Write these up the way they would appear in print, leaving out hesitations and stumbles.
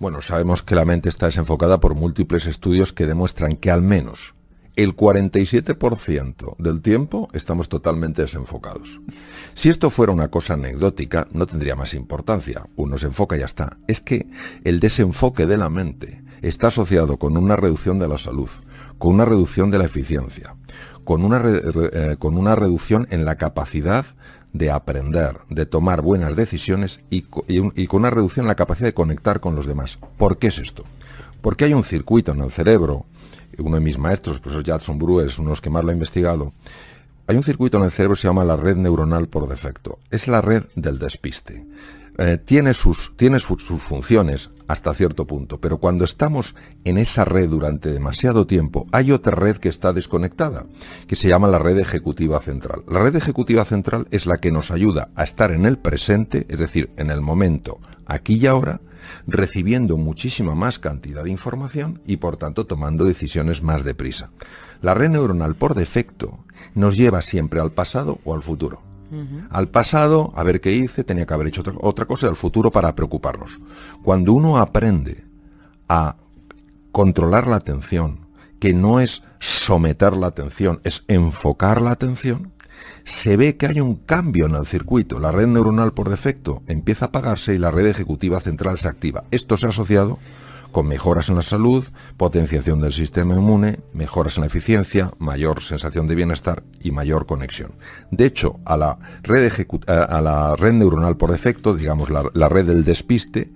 Bueno, sabemos que la mente está desenfocada por múltiples estudios que demuestran que al menos el 47% del tiempo estamos totalmente desenfocados. Si esto fuera una cosa anecdótica, no tendría más importancia. Uno se enfoca y ya está. Es que el desenfoque de la mente está asociado con una reducción de la salud, con una reducción de la eficiencia, con una reducción en la capacidad de aprender, de tomar buenas decisiones y con una reducción en la capacidad de conectar con los demás. ¿Por qué es esto? Porque hay un circuito en el cerebro. Uno de mis maestros, el profesor Jackson Brewer, es uno de los que más lo ha investigado. Hay un circuito en el cerebro que se llama la red neuronal por defecto. Es la red del despiste. Tiene sus funciones hasta cierto punto, pero cuando estamos en esa red durante demasiado tiempo, hay otra red que está desconectada, que se llama la red ejecutiva central. La red ejecutiva central es la que nos ayuda a estar en el presente, es decir, en el momento, aquí y ahora, recibiendo muchísima más cantidad de información y por tanto tomando decisiones más deprisa. La red neuronal por defecto nos lleva siempre al pasado o al futuro. Al pasado, a ver qué hice, tenía que haber hecho otra cosa, y al futuro para preocuparnos. Cuando uno aprende a controlar la atención, que no es someter la atención, es enfocar la atención, se ve que hay un cambio en el circuito. La red neuronal por defecto empieza a apagarse y la red ejecutiva central se activa. Esto se ha asociado con mejoras en la salud, potenciación del sistema inmune, mejoras en la eficiencia, mayor sensación de bienestar y mayor conexión. De hecho, a la red neuronal por defecto, digamos la red del despiste,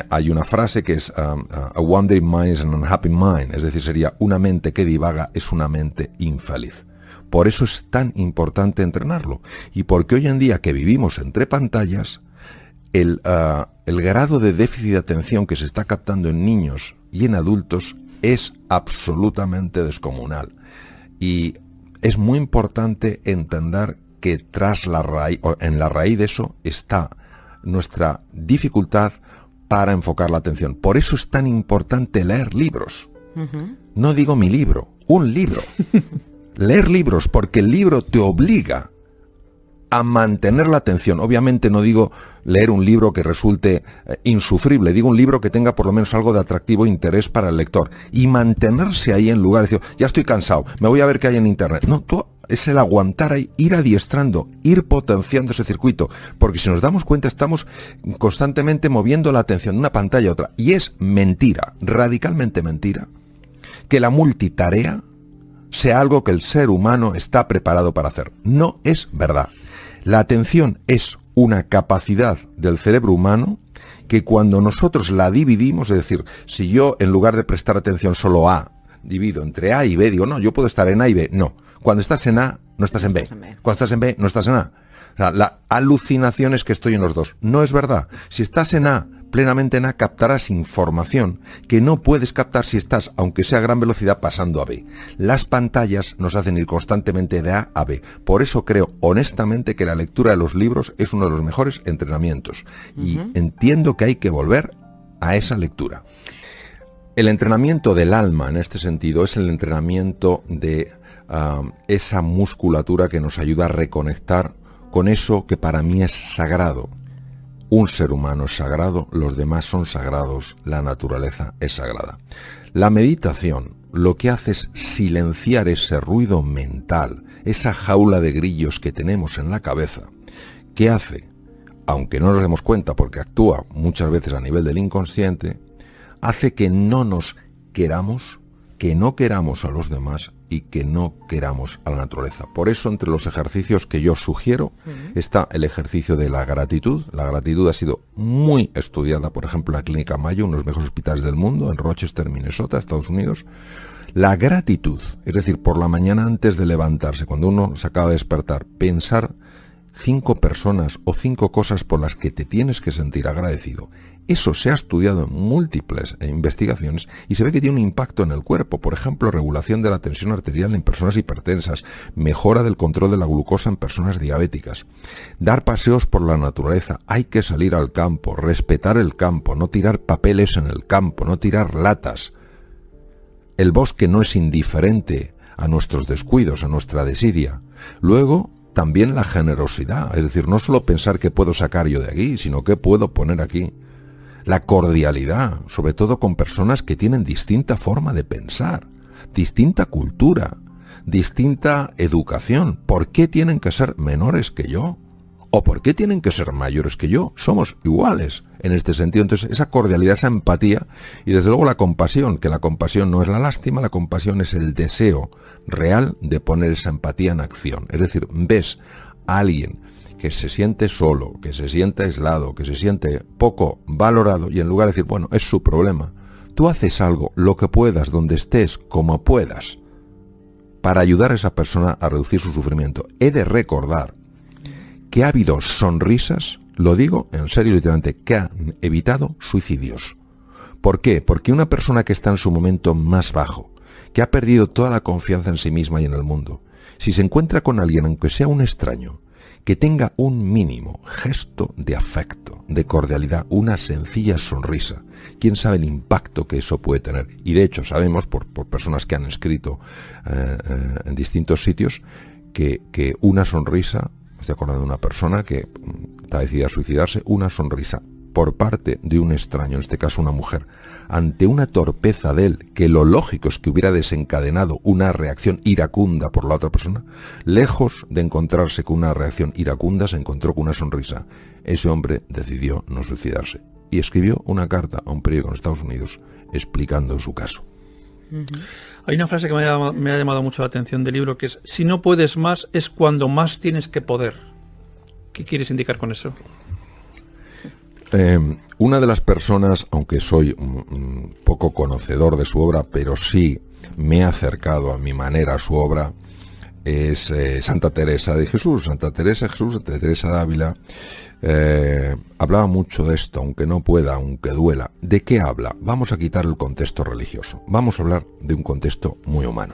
hay una frase que es a wandering mind is an unhappy mind, es decir, sería una mente que divaga es una mente infeliz. Por eso es tan importante entrenarlo y porque hoy en día que vivimos entre pantallas, el grado de déficit de atención que se está captando en niños y en adultos es absolutamente descomunal. Y es muy importante entender que en la raíz de eso está nuestra dificultad para enfocar la atención. Por eso es tan importante leer libros. No digo mi libro, un libro. Leer libros, porque el libro te obliga a mantener la atención. Obviamente no digo leer un libro que resulte insufrible, digo un libro que tenga por lo menos algo de atractivo interés para el lector. Y mantenerse ahí en lugar de decir, ya estoy cansado, me voy a ver qué hay en internet. No, es el aguantar ahí, ir adiestrando, ir potenciando ese circuito. Porque si nos damos cuenta, estamos constantemente moviendo la atención de una pantalla a otra. Y es mentira, radicalmente mentira, que la multitarea sea algo que el ser humano está preparado para hacer. No es verdad. La atención es una capacidad del cerebro humano que cuando nosotros la dividimos, es decir, si yo en lugar de prestar atención solo a, divido entre A y B, digo, no, yo puedo estar en A y B. No, cuando estás en A, no estás en B. Cuando estás en B, no estás en A. O sea, la alucinación es que estoy en los dos. No es verdad. Si estás en A, plenamente en A, captarás información que no puedes captar si estás, aunque sea a gran velocidad, pasando a B. Las pantallas nos hacen ir constantemente de A a B. Por eso creo honestamente que la lectura de los libros es uno de los mejores entrenamientos. Y entiendo que hay que volver a esa lectura. El entrenamiento del alma, en este sentido, es el entrenamiento de esa musculatura que nos ayuda a reconectar con eso que para mí es sagrado. Un ser humano es sagrado, los demás son sagrados, la naturaleza es sagrada. La meditación lo que hace es silenciar ese ruido mental, esa jaula de grillos que tenemos en la cabeza, que hace, aunque no nos demos cuenta porque actúa muchas veces a nivel del inconsciente, hace que no nos queramos, que no queramos a los demás y que no queramos a la naturaleza. Por eso, entre los ejercicios que yo sugiero, está el ejercicio de la gratitud. La gratitud ha sido muy estudiada, por ejemplo, en la Clínica Mayo, uno de los mejores hospitales del mundo, en Rochester, Minnesota, Estados Unidos. La gratitud, es decir, por la mañana antes de levantarse, cuando uno se acaba de despertar, pensar 5 personas o 5 cosas por las que te tienes que sentir agradecido. Eso se ha estudiado en múltiples investigaciones y se ve que tiene un impacto en el cuerpo. Por ejemplo, regulación de la tensión arterial en personas hipertensas, mejora del control de la glucosa en personas diabéticas. Dar paseos por la naturaleza, hay que salir al campo, respetar el campo, no tirar papeles en el campo, no tirar latas. El bosque no es indiferente a nuestros descuidos, a nuestra desidia. Luego, también la generosidad, es decir, no solo pensar qué puedo sacar yo de aquí, sino qué puedo poner aquí. la cordialidad, sobre todo con personas que tienen distinta forma de pensar, distinta cultura, distinta educación. ¿Por qué tienen que ser menores que yo? ¿O por qué tienen que ser mayores que yo? Somos iguales en este sentido. Entonces, esa cordialidad, esa empatía y desde luego la compasión, que la compasión no es la lástima, la compasión es el deseo real de poner esa empatía en acción. Es decir, ves a alguien que se siente solo, que se siente aislado, que se siente poco valorado y en lugar de decir, bueno, es su problema, tú haces algo, lo que puedas, donde estés, como puedas, para ayudar a esa persona a reducir su sufrimiento. He de recordar que ha habido sonrisas, lo digo en serio literalmente, que han evitado suicidios. ¿Por qué? Porque una persona que está en su momento más bajo, que ha perdido toda la confianza en sí misma y en el mundo, si se encuentra con alguien, aunque sea un extraño, que tenga un mínimo gesto de afecto, de cordialidad, una sencilla sonrisa, quién sabe el impacto que eso puede tener. Y de hecho sabemos por personas que han escrito en distintos sitios que una sonrisa, estoy acordando de una persona que está decidida a suicidarse, una sonrisa por parte de un extraño, en este caso una mujer, ante una torpeza de él, que lo lógico es que hubiera desencadenado una reacción iracunda por la otra persona, lejos de encontrarse con una reacción iracunda, se encontró con una sonrisa. Ese hombre decidió no suicidarse y escribió una carta a un periódico en Estados Unidos explicando su caso. Hay una frase que me ha llamado mucho la atención del libro, que es: si no puedes más, es cuando más tienes que poder. ¿Qué quieres indicar con eso? Una de las personas, aunque soy un poco conocedor de su obra, pero sí me he acercado a mi manera a su obra, es Santa Teresa de Jesús. Santa Teresa de Jesús, Santa Teresa de Ávila, hablaba mucho de esto, aunque no pueda, aunque duela. ¿De qué habla? Vamos a quitar el contexto religioso. Vamos a hablar de un contexto muy humano.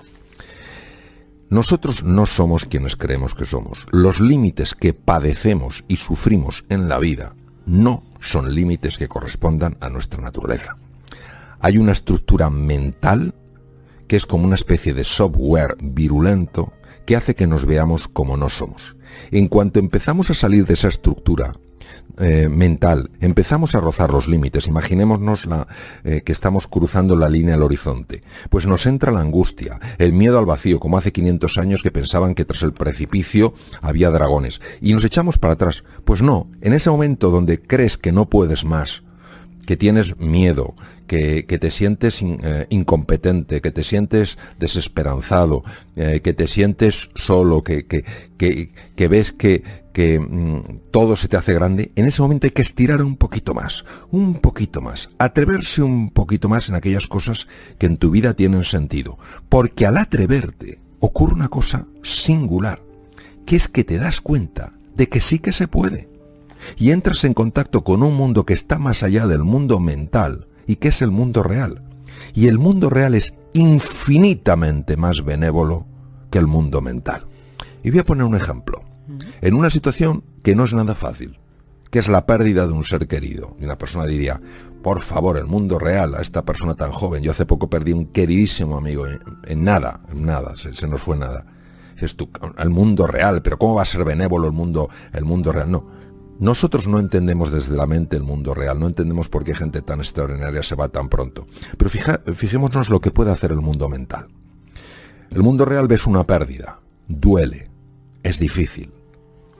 Nosotros no somos quienes creemos que somos. Los límites que padecemos y sufrimos en la vida no son límites que correspondan a nuestra naturaleza. Hay una estructura mental que es como una especie de software virulento que hace que nos veamos como no somos. En cuanto empezamos a salir de esa estructura mental, empezamos a rozar los límites. Imaginémonos que estamos cruzando la línea del horizonte. Pues nos entra la angustia, el miedo al vacío, como hace 500 años que pensaban que tras el precipicio había dragones. Y nos echamos para atrás. Pues no, en ese momento donde crees que no puedes más, que tienes miedo, que te sientes incompetente, que te sientes desesperanzado, que te sientes solo, que ves que todo se te hace grande, en ese momento hay que estirar un poquito más, atreverse un poquito más en aquellas cosas que en tu vida tienen sentido. Porque al atreverte ocurre una cosa singular, que es que te das cuenta de que sí que se puede. Y entras en contacto con un mundo que está más allá del mundo mental y que es el mundo real. Y el mundo real es infinitamente más benévolo que el mundo mental. Y voy a poner un ejemplo. En una situación que no es nada fácil, que es la pérdida de un ser querido. Y una persona diría, por favor, el mundo real, a esta persona tan joven, yo hace poco perdí un queridísimo amigo, en nada, se nos fue nada. Dices tú, el mundo real, pero ¿cómo va a ser benévolo el mundo real? No. Nosotros no entendemos desde la mente el mundo real, no entendemos por qué gente tan extraordinaria se va tan pronto. Pero fijémonos lo que puede hacer el mundo mental. El mundo real ves una pérdida, duele, es difícil.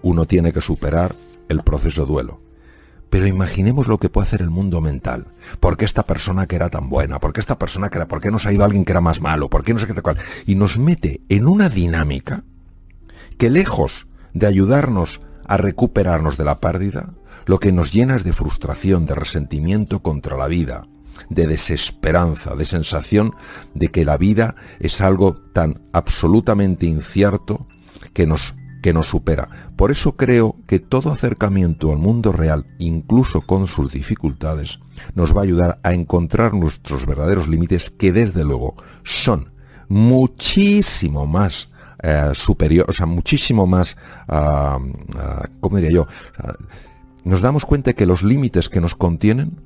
Uno tiene que superar el proceso duelo. Pero imaginemos lo que puede hacer el mundo mental. ¿Por qué esta persona que era tan buena? ¿Por qué esta persona que era? ¿Por qué nos ha ido alguien que era más malo? ¿Por qué no sé qué tal cual? Y nos mete en una dinámica que, lejos de ayudarnos a recuperarnos de la pérdida, lo que nos llena es de frustración, de resentimiento contra la vida, de desesperanza, de sensación de que la vida es algo tan absolutamente incierto que nos supera. Por eso creo que todo acercamiento al mundo real, incluso con sus dificultades, nos va a ayudar a encontrar nuestros verdaderos límites, que desde luego son muchísimo más superior, o sea, muchísimo más, ¿cómo diría yo? Nos damos cuenta que los límites que nos contienen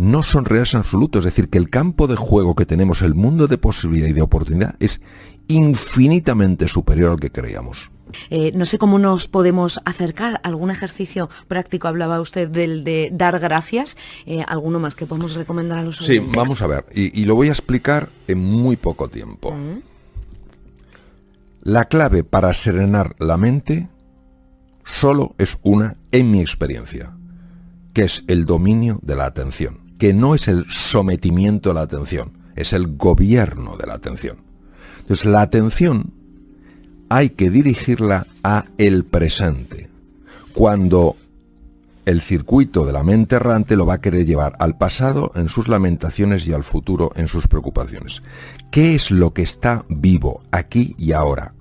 no son reales en absoluto. Es decir, que el campo de juego que tenemos, el mundo de posibilidad y de oportunidad, es infinitamente superior al que creíamos. No sé cómo nos podemos acercar. ¿Algún ejercicio práctico? Hablaba usted del de dar gracias. ¿Alguno más que podemos recomendar a los oyentes? Sí, vamos a ver. Y lo voy a explicar en muy poco tiempo. La clave para serenar la mente solo es una, en mi experiencia, que es el dominio de la atención, que no es el sometimiento a la atención, es el gobierno de la atención. Entonces, la atención hay que dirigirla a el presente. Cuando el circuito de la mente errante lo va a querer llevar al pasado en sus lamentaciones y al futuro en sus preocupaciones. ¿Qué es lo que está vivo aquí y ahora?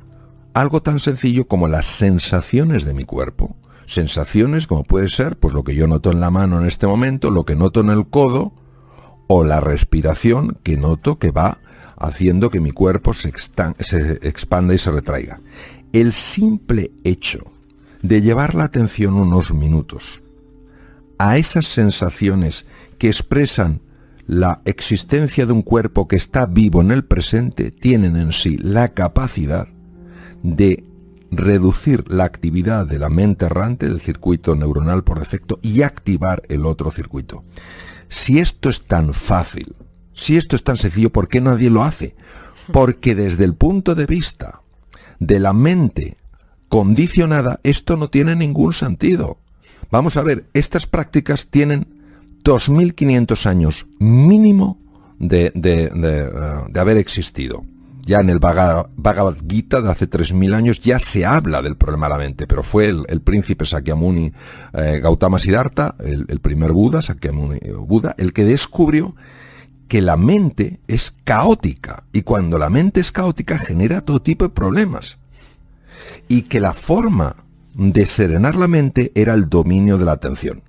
Algo tan sencillo como las sensaciones de mi cuerpo. Sensaciones como puede ser pues lo que yo noto en la mano en este momento, lo que noto en el codo, o la respiración que noto que va haciendo que mi cuerpo se expanda y se retraiga. El simple hecho de llevar la atención unos minutos a esas sensaciones que expresan la existencia de un cuerpo que está vivo en el presente, tienen en sí la capacidad de reducir la actividad de la mente errante, del circuito neuronal por defecto, y activar el otro circuito. Si esto es tan fácil, si esto es tan sencillo, ¿por qué nadie lo hace? Porque desde el punto de vista de la mente condicionada, esto no tiene ningún sentido. Vamos a ver, estas prácticas tienen 2.500 años mínimo de haber existido. Ya en el Bhagavad Gita de hace 3.000 años ya se habla del problema de la mente, pero fue el príncipe Sakyamuni Gautama Siddhartha, el primer Buda, Sakyamuni Buda, el que descubrió que la mente es caótica, y cuando la mente es caótica genera todo tipo de problemas, y que la forma de serenar la mente era el dominio de la atención.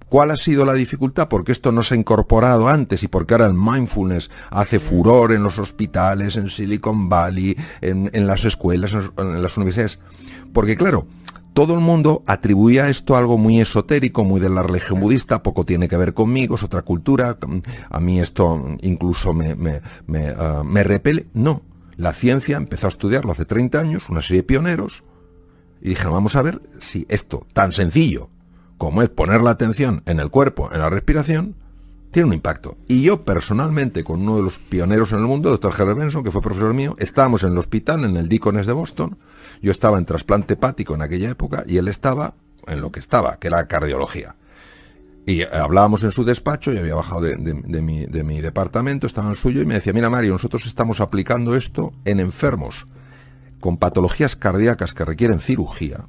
¿Cuál ha sido la dificultad? Porque esto no se ha incorporado antes y porque ahora el mindfulness hace furor en los hospitales, en Silicon Valley, en las escuelas, en las universidades. Porque claro, todo el mundo atribuía esto a algo muy esotérico, muy de la religión budista, poco tiene que ver conmigo, es otra cultura, a mí esto incluso me repele. No, la ciencia empezó a estudiarlo hace 30 años, una serie de pioneros, y dijeron, vamos a ver si esto tan sencillo como es poner la atención en el cuerpo, en la respiración, tiene un impacto. Y yo personalmente, con uno de los pioneros en el mundo, el Dr. Herbert Benson, que fue profesor mío, estábamos en el hospital, en el Deaconess de Boston. Yo estaba en trasplante hepático en aquella época y él estaba en lo que estaba, que era cardiología. Y hablábamos en su despacho, yo había bajado de mi departamento, estaba en el suyo, y me decía, mira Mario, nosotros estamos aplicando esto en enfermos con patologías cardíacas que requieren cirugía.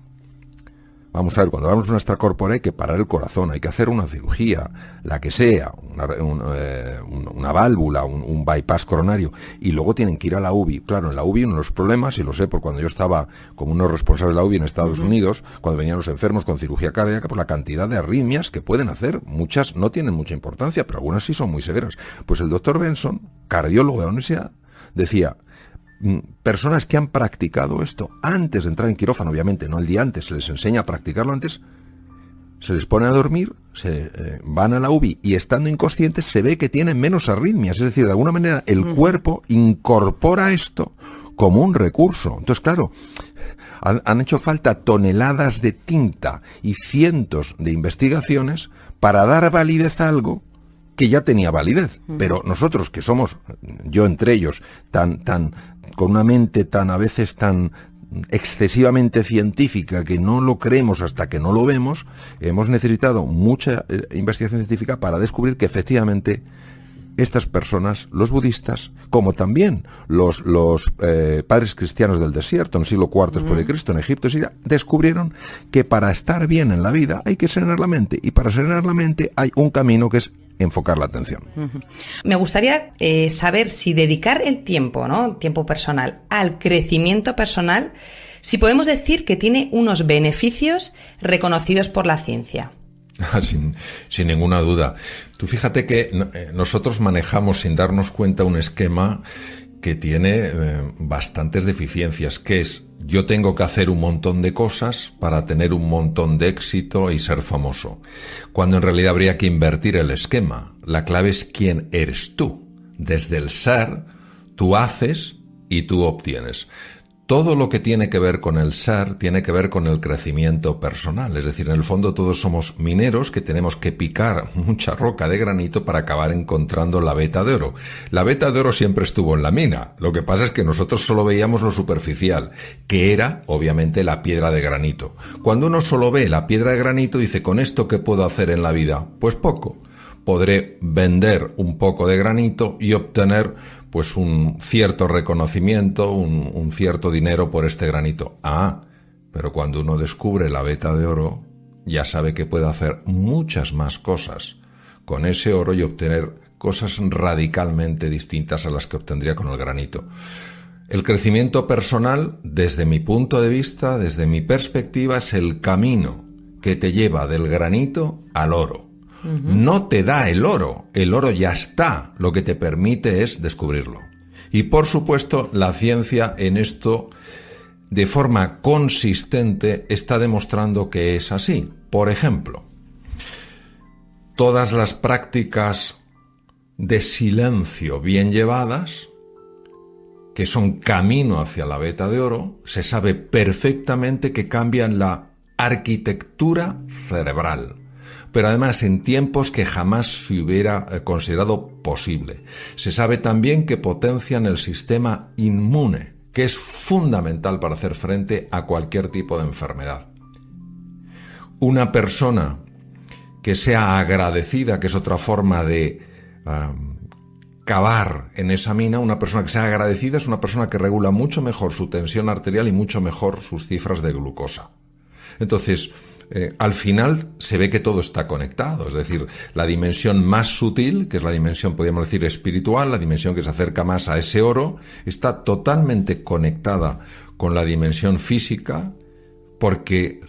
Vamos a ver, cuando hablamos de una extracorpórea hay que parar el corazón, hay que hacer una cirugía, la que sea, una válvula, un bypass coronario, y luego tienen que ir a la UBI. Claro, en la UBI uno de los problemas, y lo sé por cuando yo estaba como uno responsable de la UBI en Estados Unidos, cuando venían los enfermos con cirugía cardíaca, pues la cantidad de arritmias que pueden hacer, muchas no tienen mucha importancia, pero algunas sí son muy severas. Pues el doctor Benson, cardiólogo de la universidad, decía, personas que han practicado esto antes de entrar en quirófano, obviamente no el día antes, se les enseña a practicarlo antes, se les pone a dormir, van a la UBI y estando inconscientes se ve que tienen menos arritmias, es decir, de alguna manera el cuerpo incorpora esto como un recurso. Entonces, claro, han hecho falta toneladas de tinta y cientos de investigaciones para dar validez a algo que ya tenía validez, pero nosotros que somos, yo entre ellos, con una mente tan a veces tan excesivamente científica que no lo creemos hasta que no lo vemos, hemos necesitado mucha investigación científica para descubrir que efectivamente estas personas, los budistas, como también los padres cristianos del desierto en el siglo IV después de Cristo, en Egipto, Siria, descubrieron que para estar bien en la vida hay que serenar la mente, y para serenar la mente hay un camino que es enfocar la atención. Me gustaría saber si dedicar el tiempo, ¿no? Tiempo personal, al crecimiento personal, si podemos decir que tiene unos beneficios reconocidos por la ciencia. Sin ninguna duda. Tú fíjate que nosotros manejamos sin darnos cuenta un esquema que tiene bastantes deficiencias, que es yo tengo que hacer un montón de cosas para tener un montón de éxito y ser famoso, cuando en realidad habría que invertir el esquema. La clave es quién eres tú. Desde el ser, tú haces y tú obtienes. Todo lo que tiene que ver con el ser tiene que ver con el crecimiento personal. Es decir, en el fondo todos somos mineros que tenemos que picar mucha roca de granito para acabar encontrando la veta de oro. La veta de oro siempre estuvo en la mina. Lo que pasa es que nosotros solo veíamos lo superficial, que era, obviamente, la piedra de granito. Cuando uno solo ve la piedra de granito, dice, ¿con esto qué puedo hacer en la vida? Pues poco. Podré vender un poco de granito y obtener pues un cierto reconocimiento, un cierto dinero por este granito. Pero cuando uno descubre la veta de oro, ya sabe que puede hacer muchas más cosas con ese oro y obtener cosas radicalmente distintas a las que obtendría con el granito. El crecimiento personal, desde mi punto de vista, desde mi perspectiva, es el camino que te lleva del granito al oro. No te da el oro ya está, lo que te permite es descubrirlo. Y por supuesto, la ciencia en esto, de forma consistente, está demostrando que es así. Por ejemplo, todas las prácticas de silencio bien llevadas, que son camino hacia la veta de oro, se sabe perfectamente que cambian la arquitectura cerebral, pero además en tiempos que jamás se hubiera considerado posible. Se sabe también que potencian el sistema inmune, que es fundamental para hacer frente a cualquier tipo de enfermedad. Una persona que sea agradecida, que es otra forma de cavar en esa mina, una persona que sea agradecida es una persona que regula mucho mejor su tensión arterial y mucho mejor sus cifras de glucosa. Entonces, al final se ve que todo está conectado, es decir, la dimensión más sutil, que es la dimensión, podríamos decir, espiritual, la dimensión que se acerca más a ese oro, está totalmente conectada con la dimensión física, porque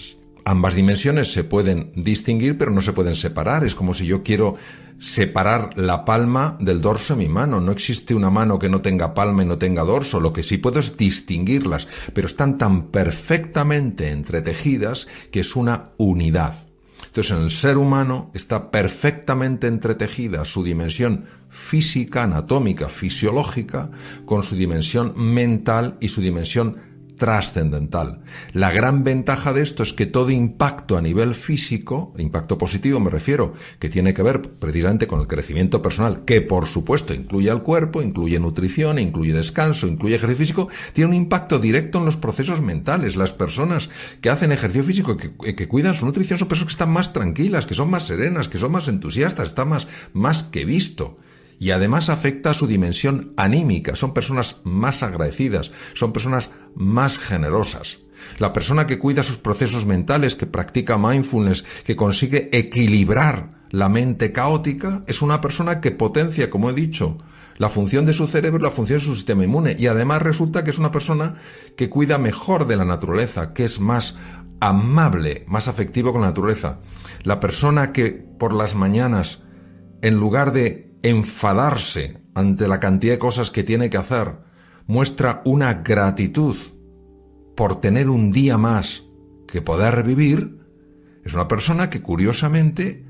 ambas dimensiones se pueden distinguir, pero no se pueden separar. Es como si yo quiero separar la palma del dorso de mi mano. No existe una mano que no tenga palma y no tenga dorso. Lo que sí puedo es distinguirlas, pero están tan perfectamente entretejidas que es una unidad. Entonces, en el ser humano está perfectamente entretejida su dimensión física, anatómica, fisiológica, con su dimensión mental y su dimensión trascendental. La gran ventaja de esto es que todo impacto a nivel físico, impacto positivo me refiero, que tiene que ver precisamente con el crecimiento personal, que por supuesto incluye al cuerpo, incluye nutrición, incluye descanso, incluye ejercicio físico, tiene un impacto directo en los procesos mentales. Las personas que hacen ejercicio físico, que cuidan su nutrición, son personas que están más tranquilas, que son más serenas, que son más entusiastas, está más que visto. Y además afecta a su dimensión anímica. Son personas más agradecidas, son personas más generosas. La persona que cuida sus procesos mentales, que practica mindfulness, que consigue equilibrar la mente caótica, es una persona que potencia, como he dicho, la función de su cerebro, la función de su sistema inmune. Y además resulta que es una persona que cuida mejor de la naturaleza, que es más amable, más afectivo con la naturaleza. La persona que por las mañanas, en lugar de enfadarse ante la cantidad de cosas que tiene que hacer, muestra una gratitud por tener un día más que poder vivir, es una persona que curiosamente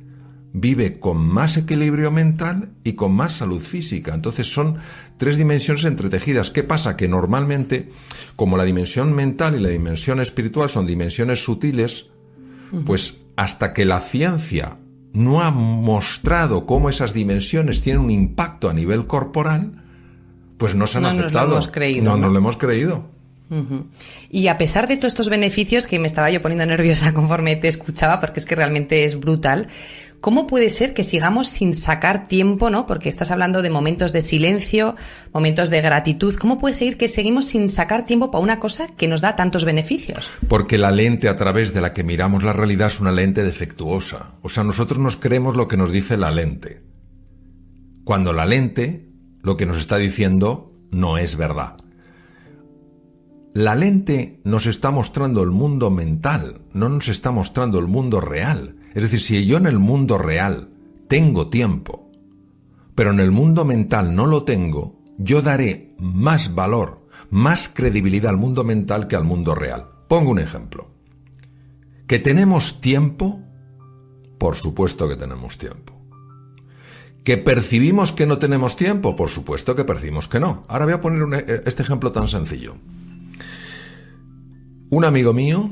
vive con más equilibrio mental y con más salud física. Entonces son tres dimensiones entretejidas. ¿Qué pasa? Que normalmente, como la dimensión mental y la dimensión espiritual son dimensiones sutiles, pues hasta que la ciencia no ha mostrado cómo esas dimensiones tienen un impacto a nivel corporal, pues no se han aceptado. No nos lo hemos creído. No nos lo hemos creído. Y a pesar de todos estos beneficios, que me estaba yo poniendo nerviosa conforme te escuchaba, porque es que realmente es brutal, ¿cómo puede ser que sigamos sin sacar tiempo, ¿no? Porque estás hablando de momentos de silencio, momentos de gratitud. ¿Cómo puede ser que seguimos sin sacar tiempo para una cosa que nos da tantos beneficios? Porque la lente a través de la que miramos la realidad es una lente defectuosa. O sea, nosotros nos creemos lo que nos dice la lente, cuando la lente lo que nos está diciendo no es verdad. La lente nos está mostrando el mundo mental, no nos está mostrando el mundo real. Es decir, si yo en el mundo real tengo tiempo, pero en el mundo mental no lo tengo, yo daré más valor más credibilidad al mundo mental que al mundo real. Pongo un ejemplo. ¿Que tenemos tiempo? Por supuesto que tenemos tiempo. ¿Que percibimos que no tenemos tiempo? Por supuesto que percibimos que no. Ahora voy a poner este ejemplo tan sencillo. Un amigo mío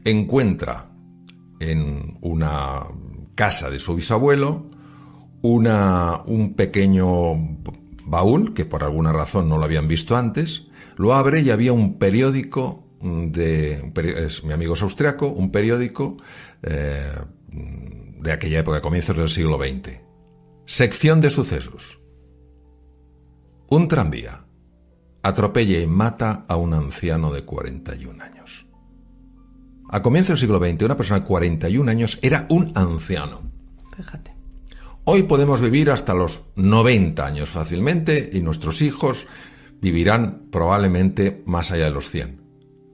encuentra en una casa de su bisabuelo un pequeño baúl, que por alguna razón no lo habían visto antes, lo abre y había un periódico mi amigo es austriaco, un periódico de aquella época, comienzos del siglo XX. Sección de sucesos. Un tranvía atropella y mata a un anciano de 41 años. A comienzos del siglo XX, una persona de 41 años era un anciano. Fíjate. Hoy podemos vivir hasta los 90 años fácilmente y nuestros hijos vivirán probablemente más allá de los 100.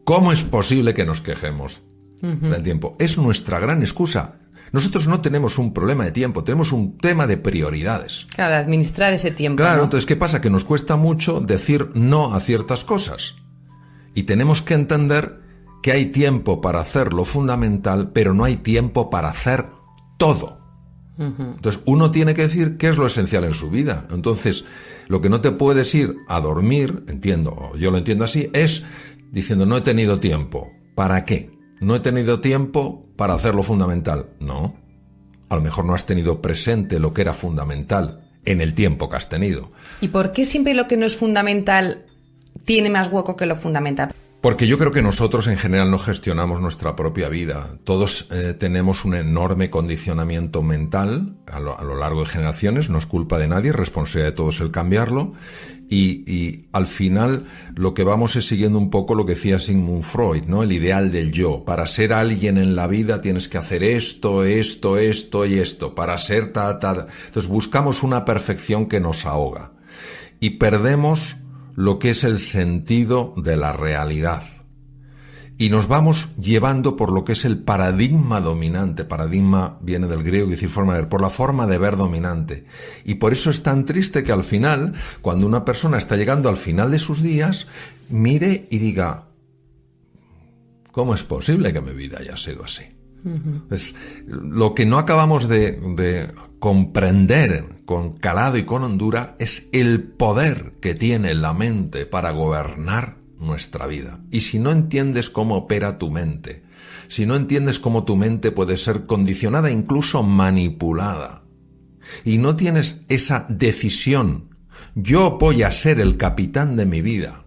¿Cómo es posible que nos quejemos del tiempo? Es nuestra gran excusa. Nosotros no tenemos un problema de tiempo, tenemos un tema de prioridades. Claro, de administrar ese tiempo. Claro, ¿no? Entonces, ¿qué pasa? Que nos cuesta mucho decir no a ciertas cosas. Y tenemos que entender que hay tiempo para hacer lo fundamental, pero no hay tiempo para hacer todo. Entonces, uno tiene que decir qué es lo esencial en su vida. Entonces, lo que no te puedes ir a dormir, yo lo entiendo así, es diciendo no he tenido tiempo. ¿Para qué? No he tenido tiempo para hacer lo fundamental. No. A lo mejor no has tenido presente lo que era fundamental en el tiempo que has tenido. ¿Y por qué siempre lo que no es fundamental tiene más hueco que lo fundamental? Porque yo creo que nosotros en general no gestionamos nuestra propia vida. Todos tenemos un enorme condicionamiento mental a lo largo de generaciones, no es culpa de nadie, es responsabilidad de todos el cambiarlo. Y al final lo que vamos es siguiendo un poco lo que decía Sigmund Freud, ¿no? El ideal del yo. Para ser alguien en la vida tienes que hacer esto y esto. Para ser Entonces buscamos una perfección que nos ahoga. Y perdemos lo que es el sentido de la realidad. Y nos vamos llevando por lo que es el paradigma dominante. Paradigma viene del griego, quiere decir forma de ver, por la forma de ver dominante. Y por eso es tan triste que al final, cuando una persona está llegando al final de sus días, mire y diga, ¿cómo es posible que mi vida haya sido así? Es lo que no acabamos de comprender con calado y con hondura es el poder que tiene la mente para gobernar nuestra vida. Y si no entiendes cómo opera tu mente, si no entiendes cómo tu mente puede ser condicionada, incluso manipulada, y no tienes esa decisión, yo voy a ser el capitán de mi vida,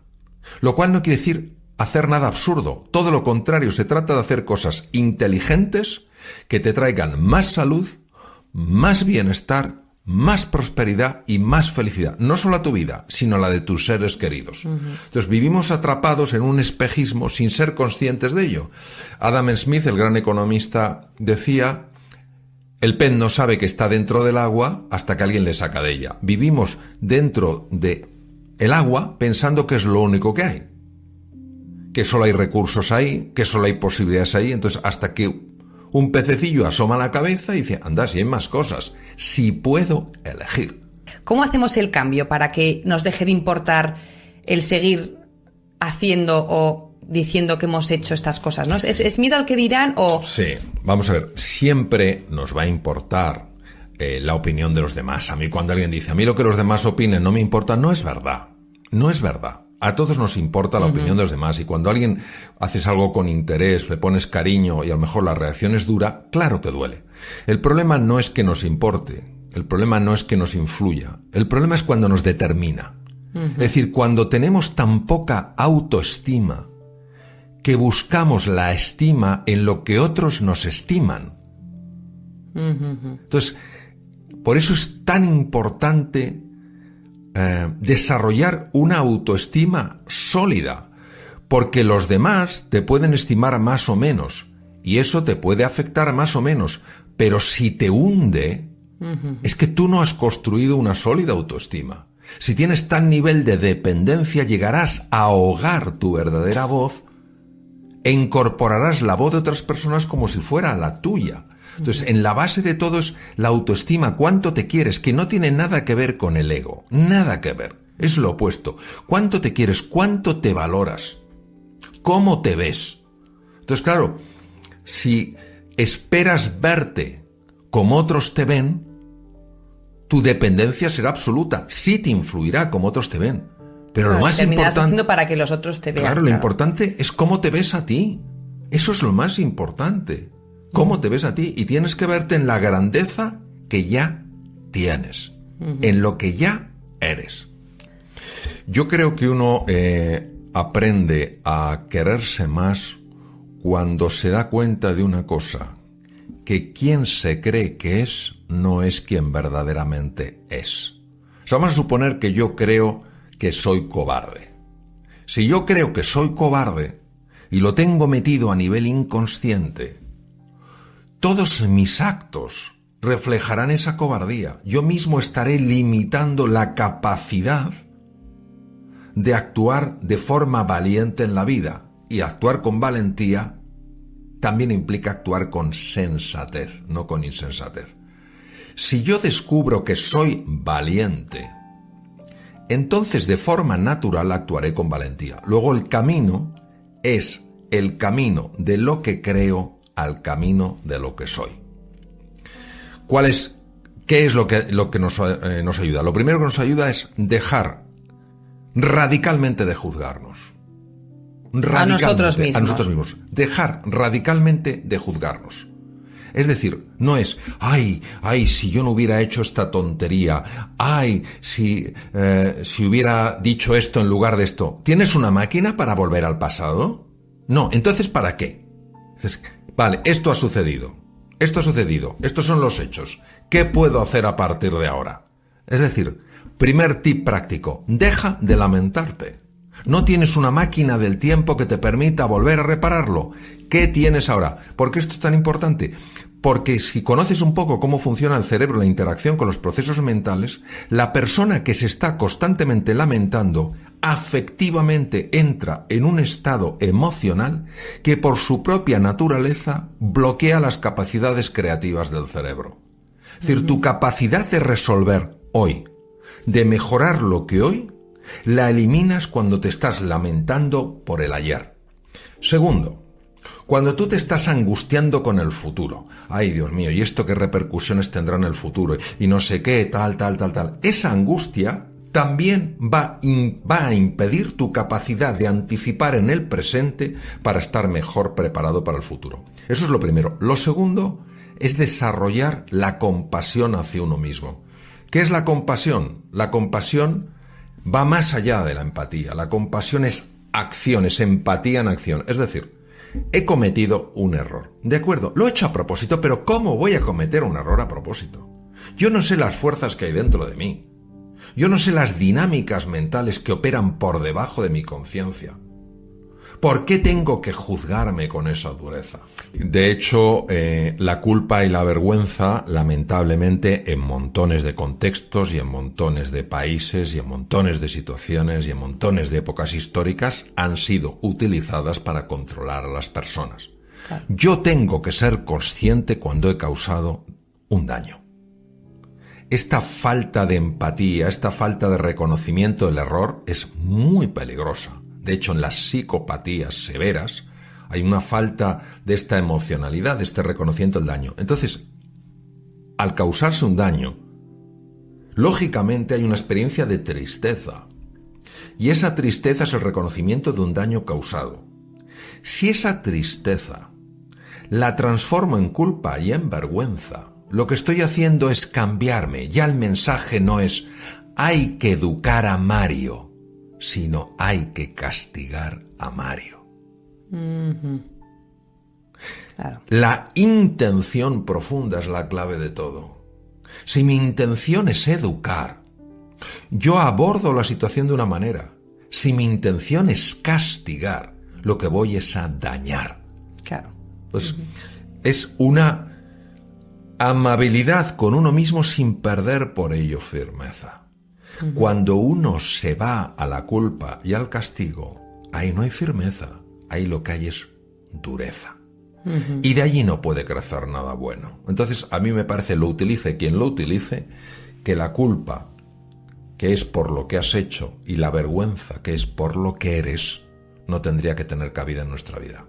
lo cual no quiere decir hacer nada absurdo, todo lo contrario, se trata de hacer cosas inteligentes que te traigan más salud, más bienestar, más prosperidad y más felicidad. No solo a tu vida, sino a la de tus seres queridos. Entonces vivimos atrapados en un espejismo sin ser conscientes de ello. Adam Smith, el gran economista, decía, el pez no sabe que está dentro del agua hasta que alguien le saca de ella. Vivimos dentro de el agua pensando que es lo único que hay. Que solo hay recursos ahí, que solo hay posibilidades ahí. Entonces, hasta que un pececillo asoma la cabeza y dice, anda, si hay más cosas, si puedo elegir. ¿Cómo hacemos el cambio para que nos deje de importar el seguir haciendo o diciendo que hemos hecho estas cosas, ¿no? ¿Es miedo al que dirán o...? Sí, vamos a ver, siempre nos va a importar la opinión de los demás. A mí cuando alguien dice, a mí lo que los demás opinen no me importa, no es verdad, no es verdad. A todos nos importa la opinión de los demás y cuando alguien haces algo con interés, le pones cariño y a lo mejor la reacción es dura, claro que duele. El problema no es que nos importe, el problema no es que nos influya, el problema es cuando nos determina. Es decir, cuando tenemos tan poca autoestima que buscamos la estima en lo que otros nos estiman. Entonces, por eso es tan importante desarrollar una autoestima sólida, porque los demás te pueden estimar más o menos y eso te puede afectar más o menos, pero si te hunde, es que tú no has construido una sólida autoestima. Si tienes tal nivel de dependencia, llegarás a ahogar tu verdadera voz e incorporarás la voz de otras personas como si fuera la tuya. Entonces, en la base de todo es la autoestima, cuánto te quieres, que no tiene nada que ver con el ego, nada que ver. Es lo opuesto. ¿Cuánto te quieres? ¿Cuánto te valoras? ¿Cómo te ves? Entonces, claro, si esperas verte como otros te ven, tu dependencia será absoluta. Sí te influirá como otros te ven. Pero claro, lo más terminarás importante... haciendo para que los otros te vean. Claro, lo importante es cómo te ves a ti. Eso es lo más importante. Cómo te ves a ti. Y tienes que verte en la grandeza que ya tienes. En lo que ya eres. Yo creo que uno aprende a quererse más cuando se da cuenta de una cosa, que quien se cree que es no es quien verdaderamente es. O sea, vamos a suponer que yo creo que soy cobarde. Si yo creo que soy cobarde y lo tengo metido a nivel inconsciente, todos mis actos reflejarán esa cobardía. Yo mismo estaré limitando la capacidad de actuar de forma valiente en la vida. Y actuar con valentía también implica actuar con sensatez, no con insensatez. Si yo descubro que soy valiente, entonces de forma natural actuaré con valentía. Luego el camino es el camino de lo que creo al camino de lo que soy. ¿Qué es lo que nos ayuda? Lo primero que nos ayuda es dejar radicalmente de juzgarnos. A nosotros mismos. A nosotros mismos. Dejar radicalmente de juzgarnos. Es decir, no es, ay, si yo no hubiera hecho esta tontería, ay, si hubiera dicho esto en lugar de esto. ¿Tienes una máquina para volver al pasado? No, entonces ¿para qué? Dices, vale, esto ha sucedido, estos son los hechos. ¿Qué puedo hacer a partir de ahora? Es decir, primer tip práctico, deja de lamentarte. No tienes una máquina del tiempo que te permita volver a repararlo. ¿Qué tienes ahora? ¿Por qué esto es tan importante? Porque si conoces un poco cómo funciona el cerebro, la interacción con los procesos mentales, la persona que se está constantemente lamentando afectivamente entra en un estado emocional que por su propia naturaleza bloquea las capacidades creativas del cerebro. Es decir, tu capacidad de resolver hoy, de mejorar lo que hoy, la eliminas cuando te estás lamentando por el ayer. Segundo, cuando tú te estás angustiando con el futuro. Ay, Dios mío, ¿y esto qué repercusiones tendrá en el futuro? Y no sé qué, tal. Esa angustia también va a impedir tu capacidad de anticipar en el presente para estar mejor preparado para el futuro. Eso es lo primero. Lo segundo es desarrollar la compasión hacia uno mismo. ¿Qué es la compasión? La compasión va más allá de la empatía. La compasión es acción, es empatía en acción. Es decir, he cometido un error. De acuerdo, lo he hecho a propósito, pero ¿cómo voy a cometer un error a propósito? Yo no sé las fuerzas que hay dentro de mí. Yo no sé las dinámicas mentales que operan por debajo de mi conciencia. ¿Por qué tengo que juzgarme con esa dureza? De hecho, la culpa y la vergüenza, lamentablemente, en montones de contextos y en montones de países y en montones de situaciones y en montones de épocas históricas, han sido utilizadas para controlar a las personas. Claro. Yo tengo que ser consciente cuando he causado un daño. Esta falta de empatía, esta falta de reconocimiento del error es muy peligrosa. De hecho, en las psicopatías severas hay una falta de esta emocionalidad, de este reconocimiento del daño. Entonces, al causarse un daño, lógicamente hay una experiencia de tristeza. Y esa tristeza es el reconocimiento de un daño causado. Si esa tristeza la transformo en culpa y en vergüenza, lo que estoy haciendo es cambiarme. Ya el mensaje no es hay que educar a Mario, sino hay que castigar a Mario. Claro. La intención profunda es la clave de todo. Si mi intención es educar, yo abordo la situación de una manera. Si mi intención es castigar, lo que voy es a dañar. Claro. Pues es una amabilidad con uno mismo sin perder por ello firmeza. Cuando uno se va a la culpa y al castigo, ahí no hay firmeza, ahí lo que hay es dureza. Y de allí no puede crecer nada bueno. Entonces, a mí me parece, lo utilice quien lo utilice, que la culpa que es por lo que has hecho, y la vergüenza, que es por lo que eres, no tendría que tener cabida en nuestra vida.